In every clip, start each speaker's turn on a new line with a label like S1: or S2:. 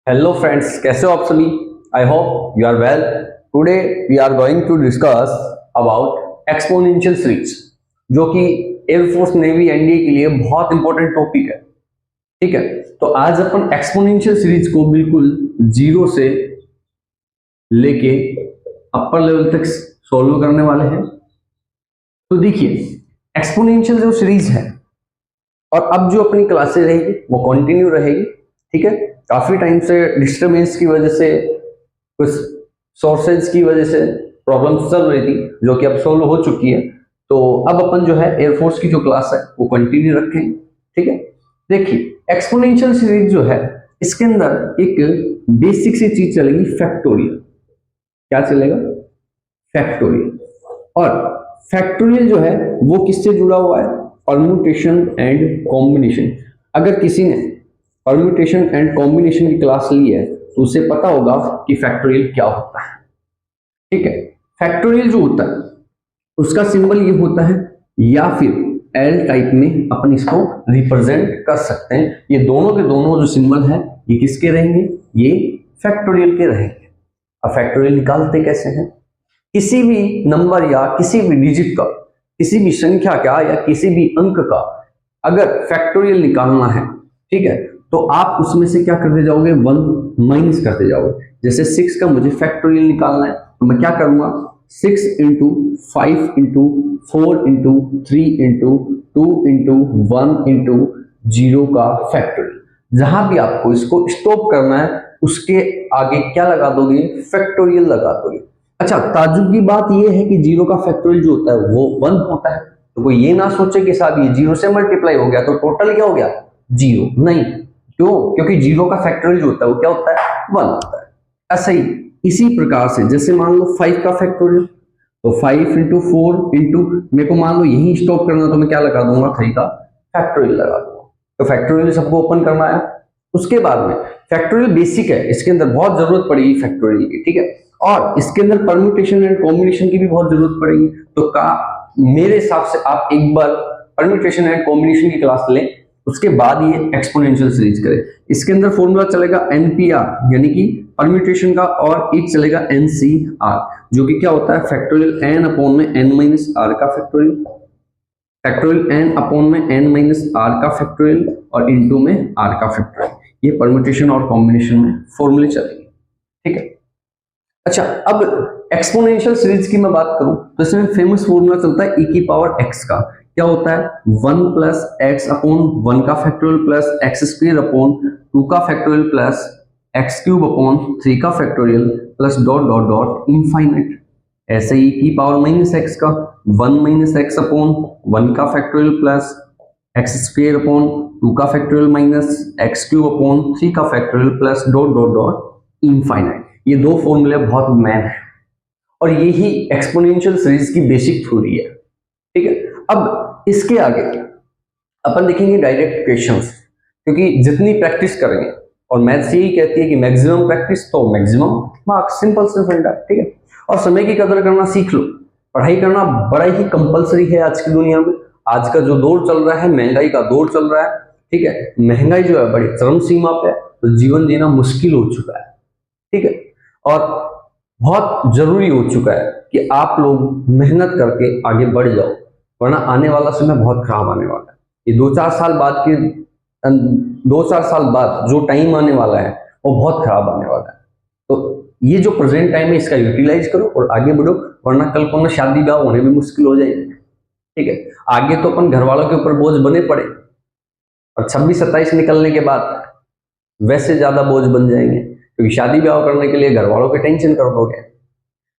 S1: Hello friends, कैसे हो आप सभी। I hope you are well. Today we are going to discuss about exponential series, जो कि एयरफोर्स नेवी एनडीए के लिए बहुत इंपॉर्टेंट टॉपिक है। ठीक है, तो आज अपन एक्सपोनेंशियल सीरीज को बिल्कुल जीरो से लेके अपर लेवल तक सॉल्व करने वाले हैं। तो देखिए, एक्सपोनेंशियल जो सीरीज है और अब जो अपनी क्लासेस रहेगी वो कंटिन्यू रहेगी। ठीक है, काफी टाइम से डिस्टरबेंस की वजह से, कुछ सोर्सेज की वजह से प्रॉब्लम्स चल रही थी, जो कि अब सोल्व हो चुकी है। तो अब अपन जो है एयरफोर्स की जो क्लास है वो कंटिन्यू रखेंगे। ठीक है, देखिए एक्सपोनेंशियल सीरीज जो है इसके अंदर एक बेसिक सी चीज चलेगी, फैक्टोरियल। क्या चलेगा? फैक्टोरियल। और फैक्टोरियल जो है वो किससे जुड़ा हुआ है? Permutation and combination. अगर किसी ने परम्यूटेशन एंड कॉम्बिनेशन की क्लास ली है तो उसे पता होगा कि फैक्टोरियल क्या होता है। ठीक है, फैक्टोरियल जो होता है उसका सिंबल ये होता है, या फिर एल टाइप में अपन इसको रिप्रेजेंट कर सकते हैं। ये दोनों के दोनों जो सिंबल है ये किसके रहेंगे? ये फैक्टोरियल के रहेंगे। अब फैक्टोरियल निकालते कैसे हैं? किसी भी नंबर या किसी भी डिजिट का, किसी भी संख्या का या किसी भी अंक का अगर फैक्टोरियल निकालना है, ठीक है, तो आप उसमें से क्या करते जाओगे? 1 माइनस करते जाओगे। जैसे 6 का मुझे फैक्टोरियल निकालना है तो मैं क्या करूंगा? 6 into 5 into 4 into 3 into 2 into 1 into 0 का फैक्टोरियल। जहां भी आपको इसको स्टॉप करना है उसके आगे क्या लगा दोगे? फैक्टोरियल लगा दोगे। अच्छा, ताजुब की बात यह है कि 0 का फैक्टोरियल जो होता है वो 1 होता है। तो कोई ये ना सोचे कि साहब ये 0 से मल्टीप्लाई हो गया तो टोटल क्या हो गया? 0 नहीं। क्यों? क्योंकि 0 का फैक्टोरियल जो होता है वो क्या होता है? 1 होता है। ऐसा ही इसी प्रकार से जैसे मान लो 5 का फैक्टोरियल, तो 5 इंटू 4 इंटू, मेरे को मान लो यही स्टॉप करना तो मैं क्या लगा दूंगा? 3 का फैक्टोरियल लगा दूंगा। तो फैक्टोरियल सबको ओपन करना है। उसके बाद में फैक्टोरियल बेसिक है, इसके अंदर बहुत जरूरत पड़ेगी फैक्टोरियल की। ठीक है, और इसके अंदर परम्यूटेशन एंड कॉम्बिनेशन की भी बहुत जरूरत पड़ेगी। तो मेरे हिसाब से आप एक बार परम्यूटेशन एंड कॉम्बिनेशन की क्लास लें, उसके बाद ये एक्सपोनेंशियल सीरीज करें। इसके अंदर फॉर्मूला चलेगा एनपीआर, यानी कि परम्यूटेशन का, और एक चलेगा एनसीआर, जो कि क्या होता है? फैक्टोरियल एन अपॉन में एन माइनस आर का फैक्टोरियल, फैक्टोरियल एन अपॉन में एन माइनस आर का फैक्टोरियल, और इनटू में आर का फैक्टोरियल। ये परम्यूटेशन और कॉम्बिनेशन में फॉर्मूले चलेंगे। ठीक है, अच्छा, अब एक्सपोनेंशियल सीरीज की मैं बात करूं तो इसमें फेमस फॉर्मूला चलता है e की पावर x का। क्या होता है? 1 प्लस एक्स अपॉन 1 का factorial plus x square upon 2 का factorial plus x cube upon 3 का factorial plus dot dot dot infinite. ऐसे ही की पावर माइनस एक्स का 1 माइनस एक्स अपॉन 1 का factorial plus x square upon 2 का factorial minus x cube upon 3 का factorial plus dot dot dot infinite. ये दो फॉर्मूले बहुत मैन है और यही एक्सपोनेंशियल सीरीज की बेसिक थ्योरी है। ठीक है, अब इसके आगे अपन देखेंगे डायरेक्ट क्वेश्चंस, क्योंकि जितनी प्रैक्टिस करेंगे, और मैथ्स यही कहती है कि मैक्सिमम प्रैक्टिस तो मैक्सिमम मार्क्स, सिंपल से फंडा। ठीक है, और समय की कदर करना सीख लो। पढ़ाई करना बड़ा ही कंपलसरी है आज की दुनिया में। आज का जो दौर चल रहा है, महंगाई का दौर चल रहा है। ठीक है, महंगाई जो है बड़ी चरम सीमा पे है, तो जीवन जीना मुश्किल हो चुका है। ठीक है, और बहुत जरूरी हो चुका है कि आप लोग मेहनत करके आगे बढ़ जाओ, वरना आने वाला समय बहुत खराब आने वाला है। ये 2-4 साल बाद जो टाइम आने वाला है वो बहुत खराब आने वाला है। तो ये जो प्रेजेंट टाइम है इसका यूटिलाइज करो और आगे बढ़ो, वरना कल को शादी ब्याह होने भी मुश्किल हो जाएगी। ठीक है, आगे तो अपन घर वालों के ऊपर बोझ बने पड़े, और 26-27 निकलने के बाद वैसे ज्यादा बोझ बन जाएंगे, क्योंकि शादी ब्याह करने के लिए घर वालों के टेंशन कर दोगे।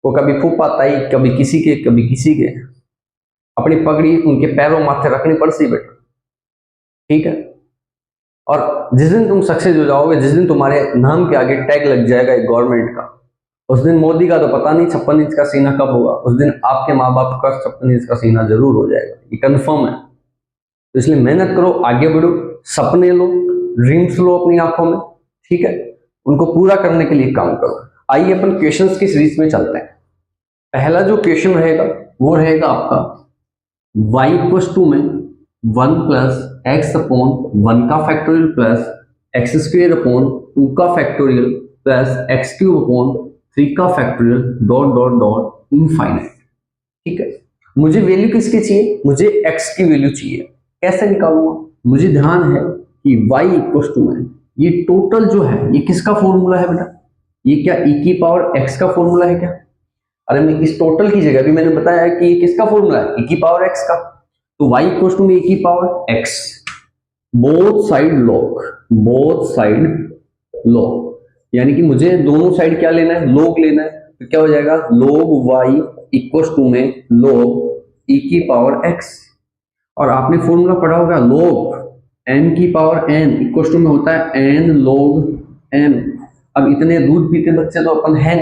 S1: वो कभी फूफा ताई, कभी किसी के, कभी किसी के, अपनी पगड़ी उनके पैरों माथे रखनी पड़ती बेटा। ठीक है, और जिस दिन तुम सक्सेस हो जाओगे, जिस दिन तुम्हारे नाम के आगे टैग लग जाएगा गवर्नमेंट का, उस दिन मोदी का तो पता नहीं 56 इंच का सीना कब होगा, उस दिन आपके माँ बाप का 56 इंच का सीना जरूर हो जाएगा, ये कंफर्म है। तो इसलिए मेहनत करो, आगे बढ़ो, सपने लो, ड्रीम्स लो अपनी आंखों में। ठीक है, उनको पूरा करने के लिए काम करो। आइए अपन क्वेश्चंस की सीरीज में चलते हैं। पहला जो क्वेश्चन रहेगा वो रहेगा आपका y इक्वल टू में 1 प्लस एक्स अपॉन 1 का factorial plus x square upon 2 का factorial plus x cube upon 3 का factorial dot dot dot infinite. ठीक है, मुझे वैल्यू किसकी चाहिए, मुझे x की वैल्यू चाहिए। कैसे निकालूंगा, मुझे ध्यान है कि y इक्वल टू में ये टोटल जो है ये किसका फॉर्मूला है बेटा, ये क्या e की पावर x का फॉर्मूला है क्या। अरे मैं इस टोटल की जगह भी मैंने बताया कि ये किसका फॉर्मूला है, e की पावर x का, तो y इक्वल टू में e की power x, both side log, यानी कि मुझे दोनों साइड क्या लेना है, लॉग लेना है। तो क्या हो जाएगा, log y इक्वल टू में log e की पावर x, और आपने फॉर्मूला पढ़ा होगा log n की पावर n इक्वल टू में होता है n log m। अब इतने दूध पीते बच्चे तो अपन हैं,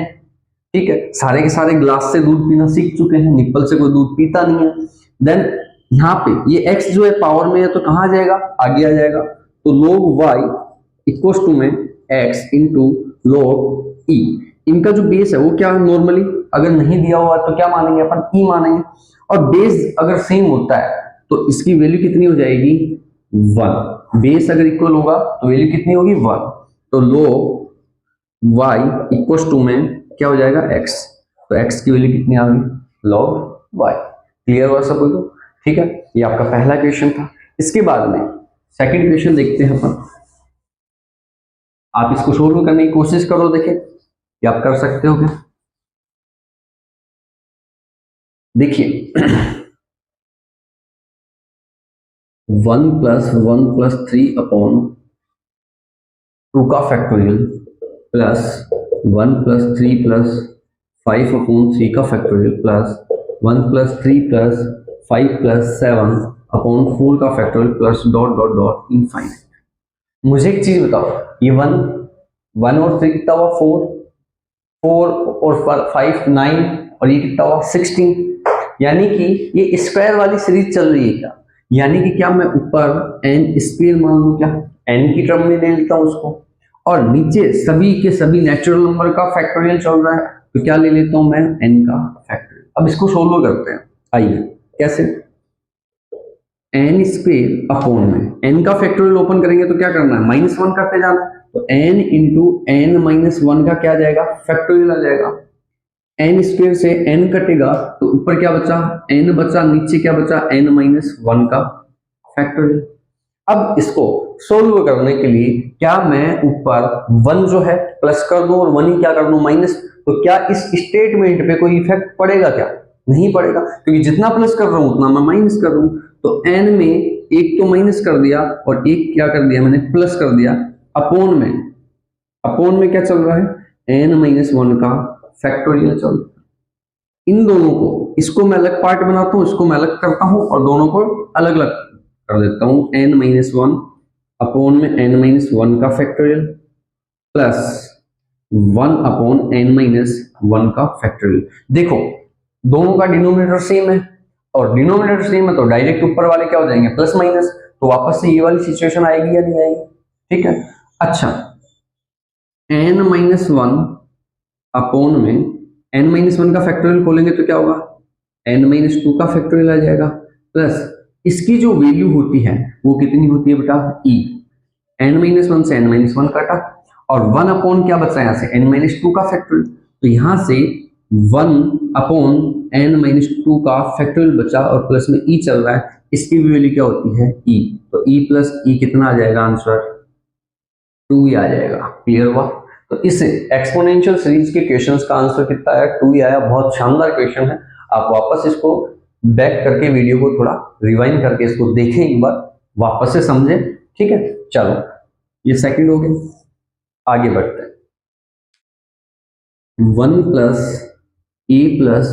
S1: ठीक है, सारे के सारे ग्लास से दूध पीना सीख चुके हैं, निप्पल से कोई दूध पीता नहीं है। देन यहाँ पे ये x जो है पावर में है तो कहाँ आ जाएगा, आगे आ जाएगा। तो log y इक्वल टू में x इंटू log e, इनका जो बेस है वो क्या नॉर्मली अगर नहीं दिया हुआ तो क्या मानेंगे अपन, e मानेंगे, और बेस अगर सेम होता है तो इसकी वैल्यू कितनी हो जाएगी, 1। बेस अगर इक्वल होगा तो वैल्यू कितनी होगी, 1। तो log y इक्वल टू में क्या हो जाएगा, x, तो x की वैल्यू कितनी आ गई, log y। क्लियर हुआ सब को, ठीक है, ये आपका पहला क्वेश्चन था। इसके बाद में सेकंड क्वेश्चन देखते हैं अपन, आप इसको सोल्व करने की कोशिश करो, देखें कि आप कर सकते हो क्या। देखिए 1 प्लस 3 अपॉन 2 का factorial plus 1 plus 3 plus 5 upon 3 का factorial plus 1 plus 3 plus 5 plus 7 upon 4 का factorial plus dot dot dot infinite. मुझे एक चीज बताओ, ये 1 और 3 कितना हुआ, 4 और 5 9, और ये कितना हुआ 16, यानी कि ये स्क्वायर वाली सीरीज चल रही है क्या, यानी कि क्या मैं ऊपर n स्क्वायर मान लूं क्या, n की टर्म में ले लेता हूं उसको, और नीचे सभी के सभी नेचुरल नंबर का फैक्टोरियल चल रहा है तो क्या ले लेता हूं मैं, n का फैक्टोरियल। अब इसको सोल्व करते हैं, आइए कैसे, n स्क्वायर अपॉन में n का फैक्टोरियल ओपन करेंगे तो क्या करना है, -1 करते जाना है, तो n इंटू n माइनस 1 का क्या आ जाएगा, फैक्टोरियल आ जाएगा। n स्क्वायर से n कटेगा तो ऊपर क्या बचा, n बचा, नीचे क्या बचा, n माइनस 1 का फैक्टोरियल। अब इसको सोल्व करने के लिए क्या मैं ऊपर 1 जो है प्लस कर दूं और 1 ही क्या कर दूं, माइनस, तो क्या इस स्टेटमेंट पे कोई इफेक्ट पड़ेगा क्या, नहीं पड़ेगा, क्योंकि जितना प्लस कर रहा हूं उतना मैं माइनस कर रहा हूं। तो n में एक तो माइनस कर दिया और एक क्या कर दिया मैंने, प्लस कर दिया, अपोन में क्या चल रहा है, n माइनस 1 का फैक्टोरियल चल रहा है। इन दोनों को, इसको मैं अलग पार्ट बनाता हूं, इसको मैं अलग करता हूं, और दोनों को अलग अलग कर देता हूं, n माइनस 1 अपोन में n माइनस 1 का factorial plus 1 upon n minus 1 का फैक्टोरियल। देखो दोनों का डिनोमिनेटर सेम है, और डिनोमिनेटर सेम है तो डायरेक्ट ऊपर वाले क्या हो जाएंगे, प्लस माइनस, तो वापस से ये वाली सिचुएशन आएगी या नहीं आएगी, ठीक है। अच्छा n माइनस 1 अपॉन में n माइनस 1 का फैक्टोरियल खोलेंगे तो क्या होगा, n माइनस 2 का फैक्टोरियल आ जाएगा, प्लस इसकी जो वैल्यू होती है वो कितनी होती है बेटा, e, n माइनस 1 से n माइनस 1 काटा, और 1 अपॉन क्या बचा यहाँ से, n माइनस 2 का फैक्टोरियल, तो यहाँ से 1 अपॉन n माइनस 2 का फैक्टोरियल बचा, और प्लस में e चल रहा है, इसकी भी वैल्यू क्या होती है, e, तो e प्लस e कितना आ जाएगा आंसर, 2 ही आ जाएगा। क्लियर हुआ। तो इस एक्सपोनेंशियल सीरीज के क्वेश्चंस का आंसर कितना आया, 2 ही आया। बहुत शानदार क्वेश्चन है, आप वापस इसको बैक करके वीडियो को थोड़ा रिवाइंड करके इसको देखें एक बार, वापस से समझें, ठीक है। चलो ये सेकंड हो गया, आगे बढ़ते हैं। 1 प्लस ए प्लस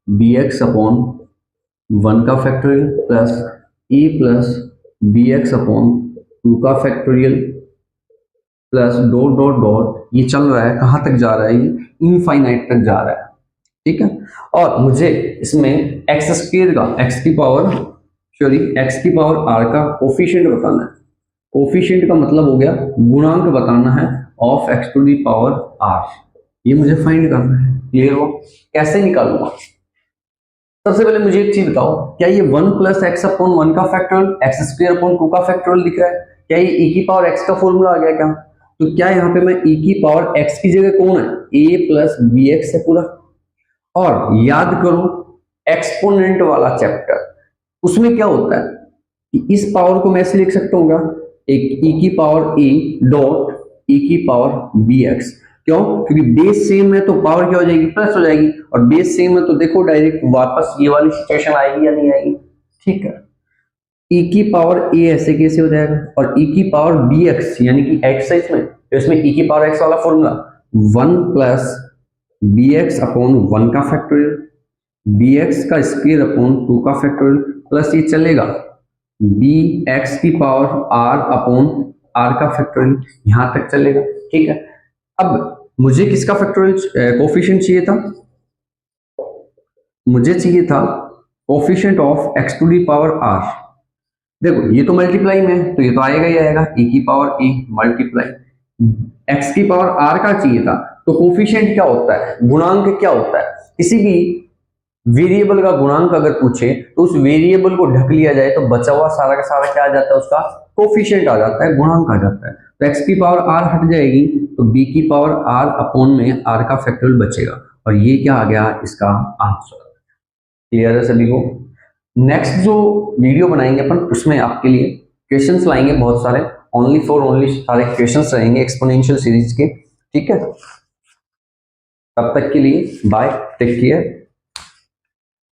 S1: बी एक्स अपॉन 1 का फैक्टोरियल प्लस ए प्लस बी एक्स अपॉन 2 का factorial plus dot dot dot, ये चल रहा है, कहाँ तक जा रहा है, ये इनफाइनाइट तक जा रहा है, ठीक है। और मुझे इसमें एक्स स्क्वायर का, एक्स की पावर आर का कोफिशिएंट बताना है। कोफिशिएंट का मतलब हो गया गुणांक बताना है of x to the power r, ये मुझे फाइंड करना है। क्लियर हो, कैसे निकालूंगा, सबसे पहले मुझे एक चीज बताओ, क्या ये 1 प्लस एक्स अपॉन 1 का फैक्टोरियल एक्स स्क्वायर अपॉन 2 का फैक्टोरियल दिख रहा है, क्या ये e की पावर x का फॉर्मूला आ गया क्या, तो क्या यहाँ पे मैं e की पावर x की जगह कौन है, a प्लस बी एक्स है पूरा। और याद करो एक्सपोनेंट वाला चैप्टर, उसमें क्या होता है कि इस पावर को मैं ऐसे लिख सकता हूँ, एक e की पावर a डॉट e की पावर bx। क्यों? क्योंकि बेस सेम है तो पावर क्या हो जाएगी, प्लस हो जाएगी, और बेस सेम है तो देखो डायरेक्ट वापस ये वाली सिचुएशन आएगी या नहीं आएगी। ठीक है, e की पावर a ऐसे कैसे हो जाएगा, और e की पावर bx यानी कि x है इसमें, तो इसमें e की पावर x वाला formula 1 plus b x upon 1 का फैक्टोरियल, बी एक्स का स्क्वायर अपॉन 2 का फैक्टोरियल, प्लस ये चलेगा बी एक्स की पावर आर अपॉन आर का फैक्टोरियल, यहां तक चलेगा। ठीक है, अब मुझे किसका फैक्टोरियल कोफिशिएंट चाहिए था, मुझे चाहिए था coefficient of x to the power r. देखो ये तो मल्टीप्लाई में है तो ये तो आएगा ही आएगा, e की पावर e मल्टीप्लाई x की पावर r का चाहिए था। तो कोफिशिएंट क्या होता है, गुणांक क्या होता है, किसी भी वेरिएबल का गुणांक अगर पूछे तो उस वेरिएबल को ढक लिया जाए तो बचा हुआ सारा का सारा क्या आ जाता है, उसका कोफिशिएंट आ जाता है, गुणांक आ जाता है। तो x की पावर r हट जाएगी तो b की पावर r अपॉन में r का फैक्टोरियल बचेगा, और ये क्या आ गया, इसका आंसर। क्लियर है सभी को? नेक्स्ट जो वीडियो बनाएंगे अपन उसमें आपके लिए क्वेश्चंस लाएंगे बहुत सारे, ओनली सारे क्वेश्चंस रहेंगे एक्सपोनेंशियल सीरीज के। ठीक है, तब तक के लिए बाय, टेक केयर।